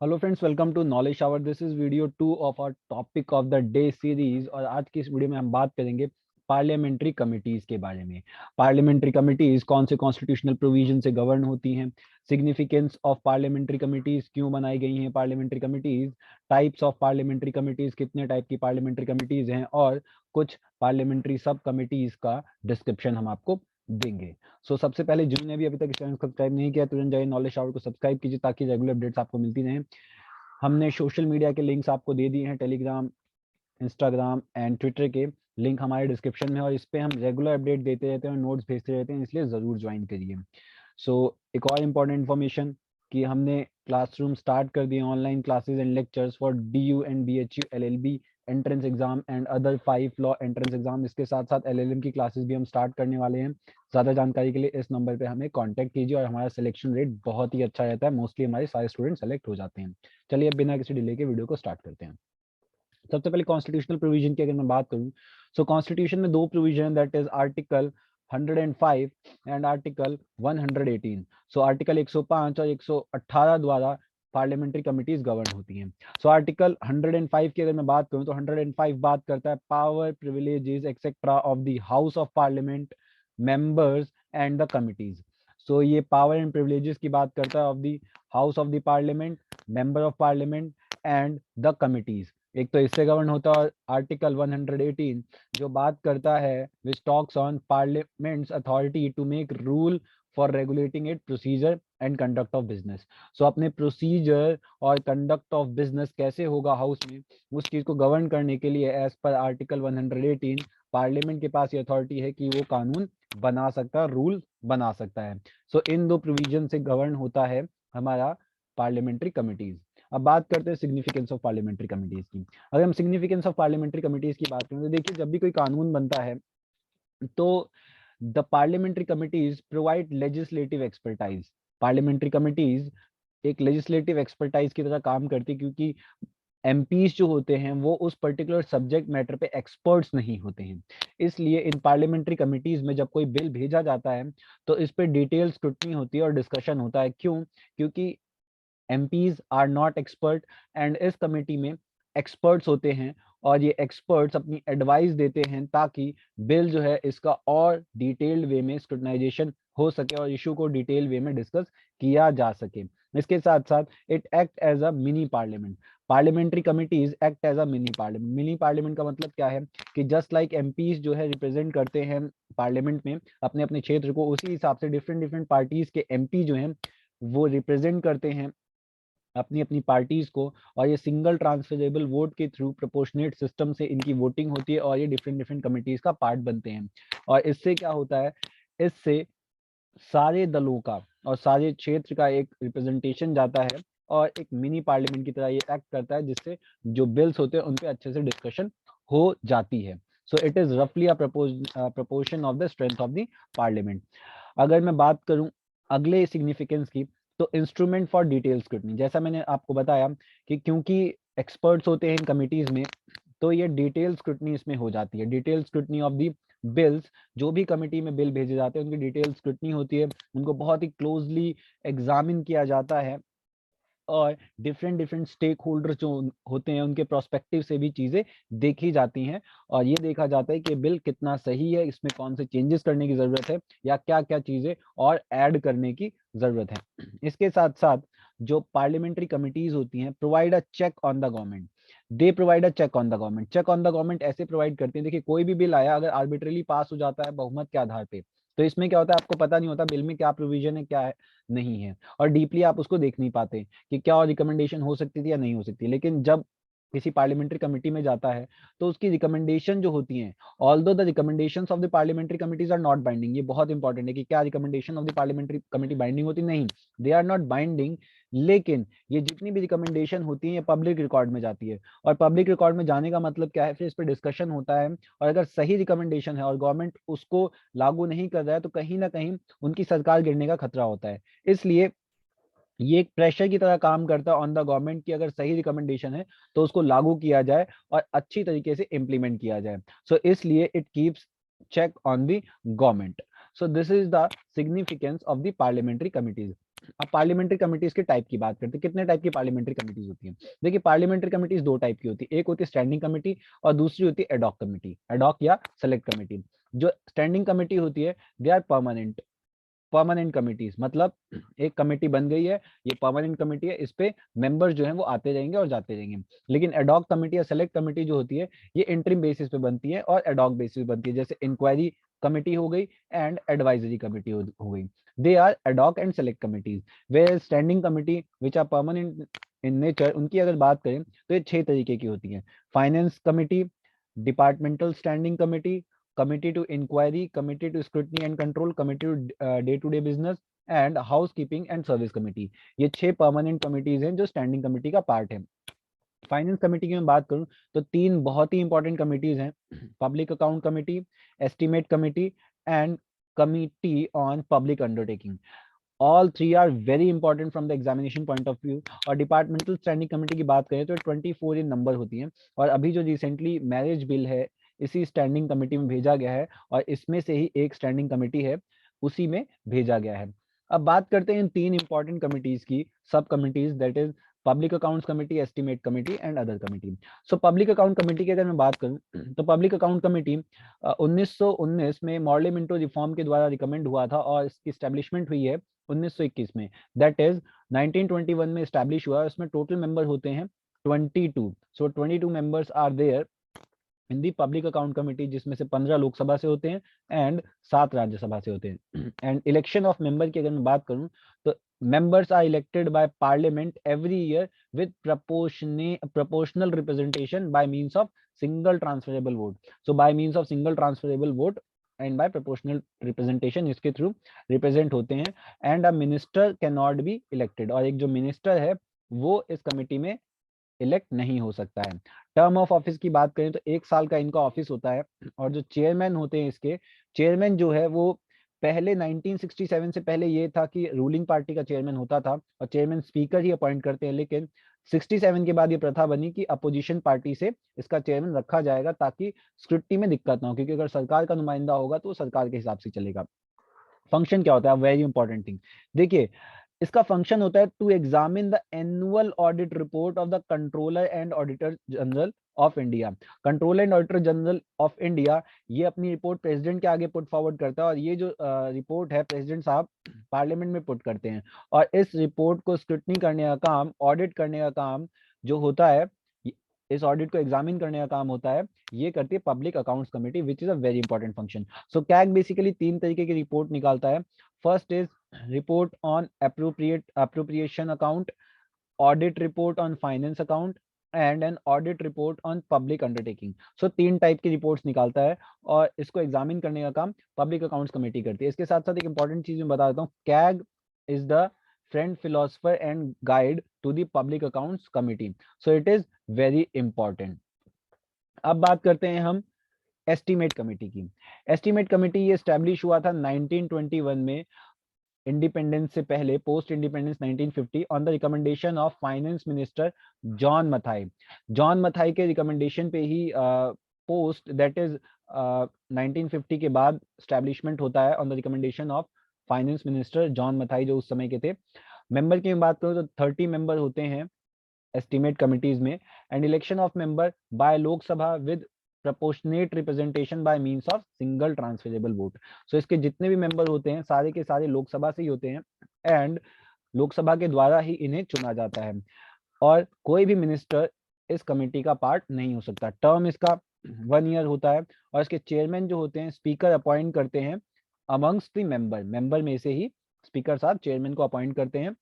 Hello friends, welcome to knowledge shower. This is video 2 of our topic of the day series. और आज की इस video में हम बात करेंगे पार्लियामेंट्री कमिटीज के बारे में। पार्लियामेंट्री कमिटीज कौन से कॉन्स्टिट्यूशनल प्रोविजन से गवर्न होती हैं, सिग्निफिकेंस ऑफ पार्लियामेंट्री कमिटीज, क्यों बनाई गई हैं parliamentary committees, types of parliamentary committees, कितने टाइप की पार्लियामेंट्री कमिटीज हैं, और कुछ पार्लियामेंट्री सब कमिटीज का डिस्क्रिप्शन हम आपको देंगे। सबसे पहले जिन्होंने भी अभी तक इस चैनल को सब्सक्राइब नहीं किया, तुरंत जाइए नॉलेज शावर को सब्सक्राइब कीजिए ताकि रेगुलर अपडेट्स आपको मिलती रहें। हमने सोशल मीडिया के लिंक्स आपको दे दिए हैं, टेलीग्राम, इंस्टाग्राम एंड ट्विटर के लिंक हमारे डिस्क्रिप्शन में, और इस पे हम रेगुलर अपडेट देते रहते हैं और नोट्स भेजते रहते हैं, इसलिए ज़रूर ज्वाइन करिए। एक और इम्पॉर्टेंट इन्फॉर्मेशन कि हमने क्लासरूम स्टार्ट कर दिए, online classes and lectures for DU and BHU LLB entrance exam and other 5 law entrance exam. इसके साथ साथ LLM की क्लासेस भी हम स्टार्ट करने वाले हैं। ज़्यादा जानकारी के लिए इस नंबर पे हमें कांटेक्ट कीजिए, और हमारा सिलेक्शन रेट बहुत ही अच्छा रहता है, मोस्टली हमारे सारे स्टूडेंट सेलेक्ट हो जाते हैं। चलिए अब बिना किसी डिले के वीडियो को स्टार्ट करते हैं। सबसे पहले कॉन्स्टिट्यूशनल प्रोविजन की अगर मैं बात करूं, कॉन्स्टिट्यूशन में दो provision, that is article 105 and article 118। Article 105 और 118 द्वारा पार्लियामेंट्री कमिटीज गवर्न होती हैं। आर्टिकल 105 की अगर मैं बात करूं तो 105 बात करता है power, privileges etcetera of the house of parliament, members and the committees. ये पावर एंड प्रिविलेजेस की बात करता है of the house of the parliament, member of parliament and the committees. एक तो इससे गवर्न होता है। आर्टिकल 118 जो बात करता है which talks on parliament's authority to make rule for regulating it procedure and conduct of business. अपने प्रोसीजर और कंडक्ट ऑफ बिजनेस कैसे होगा हाउस में, उस चीज को गवर्न करने के लिए एज पर आर्टिकल 118 पार्लियामेंट के पास ये अथॉरिटी है कि वो कानून बना सकता है, रूल बना सकता है। इन दो प्रोविजन से गवर्न होता है हमारा पार्लियामेंट्री कमिटीज। अब बात करते हैं सिग्निफिकेंस ऑफ पार्लियामेंट्री कमिटीज की। अगर हम सिग्निफिकेंस ऑफ पार्लियामेंट्री कमिटीज की बात करें तो देखिए, जब भी कोई कानून बनता है तो the parliamentary committees provide legislative expertise. Parliamentary committees एक लेजिस्लेटिव एक्सपर्टाइज की तरह काम करती है, क्योंकि एमपीज जो होते हैं वो उस पर्टिकुलर सब्जेक्ट मैटर पे एक्सपर्ट्स नहीं होते हैं। इसलिए इन पार्लियामेंट्री कमिटीज में जब कोई बिल भेजा जाता है तो इस पे डिटेल स्क्रूटनी होती है और डिस्कशन होता है। क्यों? क्योंकि MPs are not expert, and इस कमेटी में एक्सपर्ट्स होते हैं, और ये एक्सपर्ट्स अपनी एडवाइस देते हैं ताकि बिल जो है इसका और डिटेल्ड वे में स्क्रूटनाइजेशन हो सके और इशू को डिटेल वे में डिस्कस किया जा सके। इसके साथ साथ it act as a mini parliament. Parliamentary committees act as a mini parliament. Mini parliament का मतलब क्या है कि जस्ट लाइक MPs जो है रिप्रेजेंट करते हैं पार्लियामेंट में अपने अपने क्षेत्र को, उसी हिसाब से डिफरेंट डिफरेंट पार्टीज के MP जो हैं वो रिप्रेजेंट करते हैं अपनी अपनी पार्टीज को, और ये सिंगल ट्रांसफरेबल वोट के थ्रू प्रोपोर्शनेट सिस्टम से इनकी वोटिंग होती है, और ये डिफरेंट डिफरेंट कमिटीज का पार्ट बनते हैं। और इससे क्या होता है, इससे सारे दलों का और सारे क्षेत्र का एक रिप्रेजेंटेशन जाता है, और एक मिनी पार्लियामेंट की तरह ये एक्ट करता है, जिससे जो बिल्स होते हैं उन पे अच्छे से डिस्कशन हो जाती है। इट इज रफली a proportion of the strength of the parliament. अगर मैं बात करूं अगले सिग्निफिकेंस की, तो इंस्ट्रूमेंट फॉर डिटेल स्क्रूटनी, जैसा मैंने आपको बताया कि क्योंकि एक्सपर्ट्स होते हैं इन कमिटीज में, तो ये डिटेल स्क्रूटनी इसमें हो जाती है। Detail scrutiny of the bills, जो भी कमिटी में बिल भेजे जाते हैं उनकी डिटेल स्क्रूटनी होती है, उनको बहुत ही क्लोजली एग्जामिन किया जाता है, और डिफरेंट डिफरेंट स्टेक होल्डर जो होते हैं उनके प्रोस्पेक्टिव से भी चीजें देखी जाती हैं, और ये देखा जाता है कि बिल कितना सही है, इसमें कौन से चेंजेस करने की जरूरत है, या क्या क्या चीजें और ऐड करने की जरूरत है। इसके साथ साथ जो पार्लियामेंट्री कमिटीज होती हैं provide a check on the government. They provide a check on the government. Check on the government ऐसे प्रोवाइड करते हैं, देखिए कोई भी बिल आया अगर आर्बिट्रली पास हो जाता है बहुमत के आधार पे, तो इसमें क्या होता है, आपको पता नहीं होता बिल में क्या प्रोविजन है, क्या है, नहीं है, और डीपली आप उसको देख नहीं पाते कि क्या और रिकमेंडेशन हो सकती थी या नहीं हो सकती। लेकिन जब किसी पार्लियामेंट्री कमेटी में जाता है तो उसकी रिकमेंडेशन जो होती हैं, although the recommendations of the parliamentary committees are not binding, ये बहुत इंपॉर्टेंट है कि क्या recommendation of the parliamentary committee binding होती, नहीं, दे आर नॉट बाइंडिंग। लेकिन ये जितनी भी रिकमेंडेशन होती है ये पब्लिक रिकॉर्ड में जाती है, और पब्लिक रिकॉर्ड में जाने का मतलब क्या है, फिर इस पर डिस्कशन होता है, और अगर सही रिकमेंडेशन है और गवर्नमेंट उसको लागू नहीं कर रहा है तो कहीं ना कहीं उनकी सरकार गिरने का खतरा होता है। इसलिए ये एक प्रेशर की तरह काम करता है ऑन द गवर्नमेंट की अगर सही रिकमेंडेशन है तो उसको लागू किया जाए और अच्छी तरीके से इंप्लीमेंट किया जाए। इसलिए it keeps check on the government. This is the significance of the parliamentary committees. अब पार्लियामेंट्री कमिटीज के टाइप की बात करते हैं, कितने टाइप की पार्लियामेंट्री कमिटीज होती हैं। देखिए पार्लियामेंट्री कमिटीज दो टाइप की होती है, एक होती है स्टैंडिंग कमेटी और दूसरी होती है एडॉक कमेटी, एडॉक या सेलेक्ट कमेटी। जो स्टैंडिंग कमेटी होती है they are permanent, permanent committees, मतलब एक कमेटी बन गई है, ये परमानेंट कमेटी है, इस पे मेंबर्स जो हैं वो आते रहेंगे और जाते रहेंगे। लेकिन एडॉक कमेटी या सेलेक्ट कमेटी जो होती है ये इंटरिम बेसिस पे बनती है और एडॉक बेसिस पे बनती है, जैसे इंक्वायरी कमेटी हो गई एंड एडवाइजरी कमेटी हो गई। They are ad hoc and select committees. Where standing committee which are permanent in nature, उनकी अगर बात करें तो ये 6 तरीके की होती है। Finance committee, departmental standing committee, committee to inquiry, committee to scrutiny and control, committee to day-to-day business and housekeeping and service committee। ये 6 परमानेंट कमिटीज हैं जो स्टैंडिंग कमेटी का पार्ट है। फाइनेंस कमेटी की मैं बात करूं तो 3 बहुत ही इंपॉर्टेंट कमिटीज हैं, public account committee, estimate committee and committee on public undertaking. All 3 are very important from the examination point of view. और डिपार्टमेंटल स्टैंडिंग कमेटी की बात करें तो 24 इन नंबर होती हैं, और अभी जो रिसेंटली मैरिज बिल है इसी स्टैंडिंग कमेटी में भेजा गया है, और इसमें से ही एक स्टैंडिंग कमेटी है उसी में भेजा गया है। अब बात करते हैं इन 3 इंपॉर्टेंट कमिटीज की, सब committees, that is public accounts committee, estimate committee and other committee. So public account committee की अगर मैं बात करूं तो पब्लिक अकाउंट कमेटी 1919 में मॉर्ले मिंटो रिफॉर्म के द्वारा रिकमेंड हुआ था और इसकी स्टैब्लिशमेंट हुई है 1921 में, दैट इज 1921 में स्टैब्लिश हुआ। इसमें टोटल मेंबर होते हैं 22। So 22 members are there in the public account committee, जिसमें से 15 लोकसभा से होते हैं एंड 7 राज्यसभा से होते हैं। एंड इलेक्शन ऑफ मेंबर की अगर मैं बात करूं तो members are elected by parliament every year with proportional representation by means of single transferable vote। So by means of single transferable vote and by proportional representation इसके through represent होते हैं। And a minister can not be elected, और एक जो minister है वो इस committee में इलेक्ट नहीं हो सकता है। टर्म ऑफ ऑफिस की बात करें तो 1 साल का इनका ऑफिस होता है, और जो चेयरमैन होते हैं इसके, चेयरमैन जो है वो पहले 1967 से पहले ये था कि रूलिंग पार्टी का चेयरमैन होता था और चेयरमैन स्पीकर ही अपॉइंट करते हैं, लेकिन 67 के बाद ये प्रथा बनी कि अपोजिशन पार्टी से इसका चेयरमैन रखा जाएगा ताकि स्क्रूटनी में दिक्कत ना हो, क्योंकि अगर सरकार का नुमाइंदा होगा तो सरकार के हिसाब से चलेगा। फंक्शन क्या होता है, वेरी इंपॉर्टेंट थिंग, देखिए इसका फंक्शन होता है to examine the annual audit report of the controller and auditor general of India. Controller and auditor general of India ये अपनी रिपोर्ट प्रेसिडेंट के आगे पुट फॉरवर्ड करता है, और ये जो रिपोर्ट है प्रेसिडेंट साहब पार्लियामेंट में पुट करते हैं, और इस रिपोर्ट को स्क्रूटनी करने का काम, ऑडिट करने का काम जो होता है, इस ऑडिट को एग्जामिन करने का काम होता है, ये करती है public accounts committee, which is a very important function. So CAG basically 3 तरीके की रिपोर्ट निकालता है। First is report on appropriation account, audit report on finance account and an audit report on public undertaking। so 3 type की reports निकालता है और इसको examine करने का काम पब्लिक अकाउंट्स कमेटी करती है। इसके साथ साथ एक इंपॉर्टेंट चीज मैं बता देता हूँ, CAG is the friend philosopher and guide to the public accounts committee, so it is very important. अब बात करते हैं हम एस्टीमेट कमेटी की। एस्टीमेट कमेटी ये स्टैब्लिश हुआ था 1921 में, इंडिपेंडेंस से पहले, post independence 1950, on the recommendation of finance minister John Mathai. John Mathai के रिकमेंडेशन पे ही पोस्ट दैट इज 1950 के बाद स्टैब्लिशमेंट होता है on the recommendation of finance minister John Mathai जो उस समय के थे। मेंबर की बात करूं तो 30 मेंबर होते हैं एस्टीमेट कमिटीज में, and election of member by Lok Sabha with proportionate representation by means of single transferable vote. So इसके जितने भी मेंबर होते हैं सारे के सारे लोकसभा से ही होते हैं, एंड लोकसभा के द्वारा ही इन्हें चुना जाता है, और कोई भी मिनिस्टर इस कमेटी का पार्ट नहीं हो सकता। टर्म इसका 1 ईयर होता है, और इसके चेयरमैन जो होते हैं स्पीकर अपॉइंट करते हैं अमंग्स्ट द मेंबर में से ही स्पीकर साहब चेयरमैन को अपॉइंट करते हैं,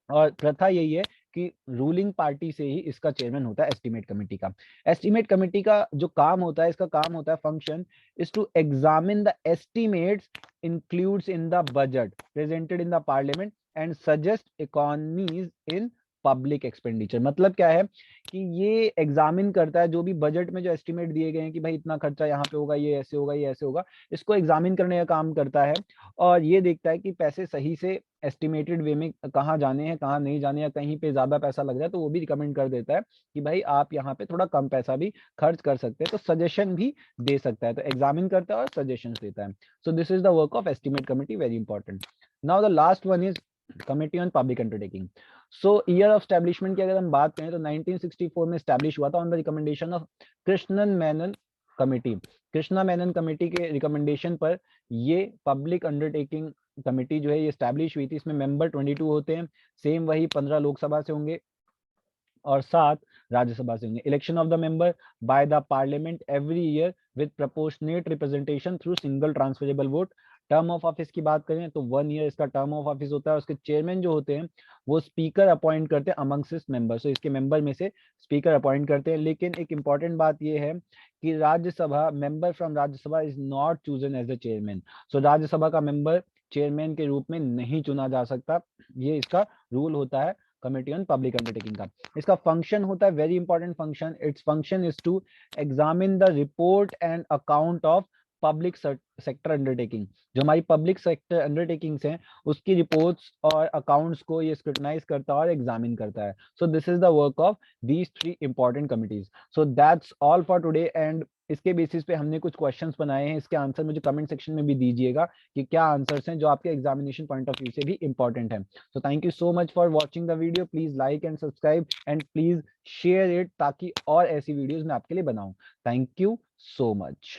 और प्रथा यही है कि रूलिंग पार्टी से ही इसका चेयरमैन होता है एस्टीमेट कमेटी का। एस्टीमेट कमेटी का जो काम होता है, इसका काम होता है, function is to examine the estimates includes in the budget presented in the parliament and suggest economies in public expenditure. मतलब क्या है कि ये एग्जामिन करता है जो भी बजट में जो एस्टीमेट दिए गए हैं कि भाई इतना खर्चा यहाँ पे होगा, ये ऐसे होगा, ये ऐसे होगा, इसको एग्जामिन करने का काम करता है, और ये देखता है कि पैसे सही से एस्टिमेटेड वे में कहाँ जाने हैं, कहाँ नहीं जाने, या कहीं पे ज्यादा पैसा लग रहा है तो वो भी रिकमेंड कर देता है कि भाई आप यहाँ पे थोड़ा कम पैसा भी खर्च कर सकते हैं, तो सजेशन भी दे सकता है, तो एग्जामिन करता है और सजेशन देता है। So this is the work of estimate committee, very important. Now the last one is committee on public undertaking. So year of establishment की अगर हम बात करें तो 1964 में स्टैब्लिश हुआ था on the recommendation of Krishnan Menon committee. Krishna Menon committee के रिकमेंडेशन पर ये पब्लिक अंडरटेकिंग कमिटी जो है ये स्टैब्लिश हुई थी। इसमें मेंबर 22 होते हैं, सेम वही 15 लोकसभा से होंगे और 7 राज्यसभा से होंगे। Election of the member by the parliament every year with proportionate representation through single transferable vote. Term of office की बात करें तो 1 ईयर इसका टर्म ऑफ ऑफिस होता है। उसके चेयरमैन जो होते हैं वो स्पीकर अपॉइंट करते हैं अमंगस्ट इस मेंबर। सो इसके मेंबर में से स्पीकर अपॉइंट करते हैं। लेकिन एक इंपॉर्टेंट बात ये है कि Rajya Sabha member from Rajya Sabha is not chosen as the chairman. So Rajya Sabha का मेंबर चेयरमैन के रूप में नहीं चुना जा सकता। ये इसका रूल होता है कमिटी ऑन पब्लिक अंडरटेकिंग का। इसका फंक्शन होता है very important function, it's function is to examine the report and account of public sector undertaking. जो हमारी पब्लिक सेक्टर अंडरटेकिंग्स हैं उसकी रिपोर्ट्स और अकाउंट्स को ये स्क्रूटनाइज करता है और एग्जामिन करता है। So this is the work of these 3 important committees. So that's all for today and इसके बेसिस पे हमने कुछ क्वेश्चंस बनाए हैं। इसके आंसर मुझे कमेंट सेक्शन में भी दीजिएगा कि क्या आंसर्स हैं जो आपके एग्जामिनेशन पॉइंट ऑफ व्यू से भी इंपॉर्टेंट है। So thank you so much for watching the video. Please like and subscribe and please share it ताकि और ऐसी वीडियोस मैं आपके लिए बनाऊं। Thank you so much.